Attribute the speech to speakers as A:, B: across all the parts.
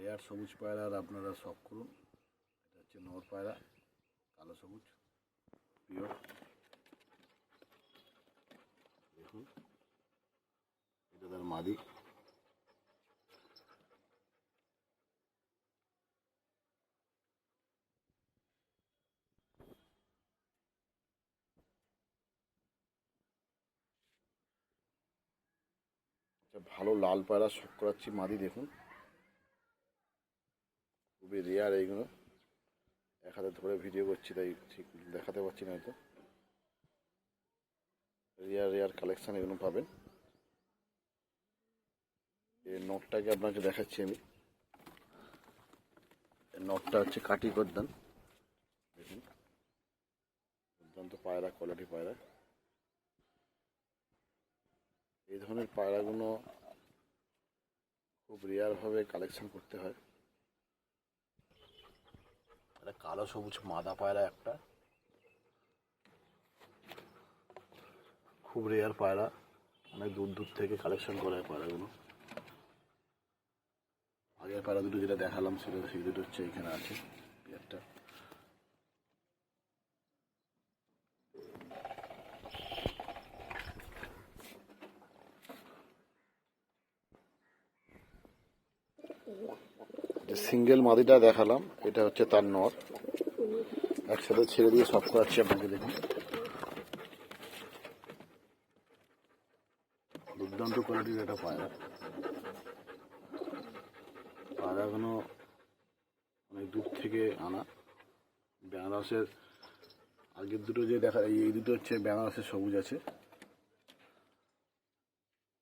A: Rare সবুজ পায়রার আপনারা শখ করুন। এটা হচ্ছে নর পায়রা, কালো সবুজ পিওর। দেখুন এটা তার মাদি। ভালো লাল পায়রা শখ করাচ্ছি মাদি। দেখুন খুবই রেয়ার এইগুলো, এক হাতে ধরে ভিডিও করছি তাই ঠিক দেখাতে পারছি না হয়তো। রেয়ার রেয়ার কালেকশান এগুলো পাবেন। এই নটটাকে আপনাকে দেখাচ্ছি আমি। নটটা হচ্ছে কাটি গর্দান। দেখুন দুর্দান্ত পায়রা, কোয়ালিটি পায়রা। এই ধরনের পায়রাগুলো খুব রেয়ারভাবে কালেকশন করতে হয়। একটা কালো সবুজ মাদা পায়রা, একটা খুব রেয়ার পায়রা, অনেক দূর দূর থেকে কালেকশন করা হয় পায়রাগুলো। আগের পায়রা দুটো যেটা দেখালাম সেটা সেই দুটো হচ্ছে এখানে আছে একটা। যে সিঙ্গেল মাদিটা দেখালাম এটা হচ্ছে তার নর। একসাথে ছেড়ে দিয়ে সব করাচ্ছি আপনাকে। দেখুন দুর্দান্ত কোয়ালিটির একটা পায়রা। পায়রাগুলো অনেক দূর থেকে আনা। বেনারসের আগের দুটো যে দেখা, এই দুটো হচ্ছে বেনারসের সবুজ আছে,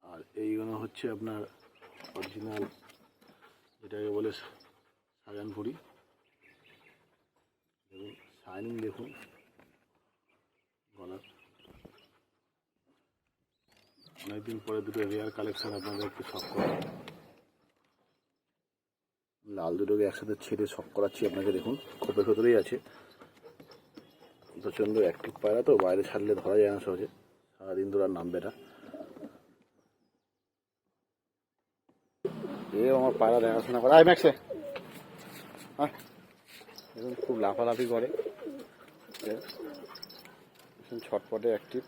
A: আর এইগুলো হচ্ছে আপনার অরিজিনাল যেটাকে বলে সাজানপুরি। দেখুন শাইনিং, দেখুন গলার। অনেকদিন পরে দুটো রেয়ার কালেকশন আপনাদের একটু শখ করা। লাল দুটোকে একসাথে ছেড়ে শখ করাচ্ছি আপনাকে। দেখুন খোপের ভেতরেই আছে। প্রচণ্ড অ্যাক্টিভ পায়রা তো, বাইরে ছাড়লে ধরা যায় না সহজে, সারাদিন ধরে আর নামবে না। আমার পায়রা দেখাশোনা করে। ম্যাক্সে হ্যাঁ দেখুন খুব লাফালাফি করে, ভীষণ ছটপটে অ্যাক্টিভ।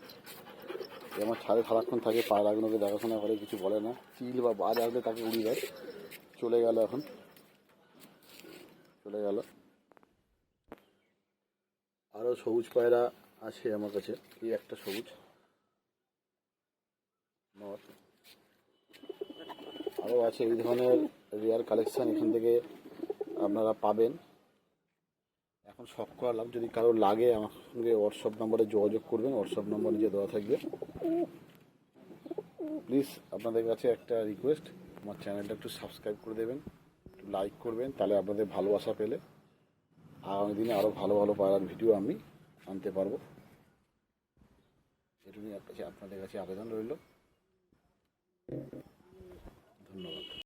A: আমার ছাদে সারাক্ষণ থাকে, পায়রাগুলোকে দেখাশোনা করে, কিছু বলে না। চিল বা বাজ আসলে তাকে উড়িয়ে দেয়। চলে গেল, এখন চলে গেল। আরও সবুজ পায়রা আছে আমার কাছে। এই একটা সবুজ নর, আরও আছে এই ধরনের রেয়ার কালেকশান এখান থেকে আপনারা পাবেন। এখন শখ করালাম, যদি কারো লাগে আমার সঙ্গে হোয়াটসঅ্যাপ নম্বরে যোগাযোগ করবেন। হোয়াটসঅ্যাপ নম্বর যে দেওয়া থাকবে। প্লিজ আপনাদের কাছে একটা রিকোয়েস্ট, আমার চ্যানেলটা একটু সাবস্ক্রাইব করে দেবেন, একটু লাইক করবেন, তাহলে আপনাদের ভালোবাসা পেলে আগামী দিনে আরও ভালো ভালো পায়রার ভিডিও আমি আনতে পারবো। এটুকুই আপনাদের কাছে আবেদন রইল। ধন্যবাদ।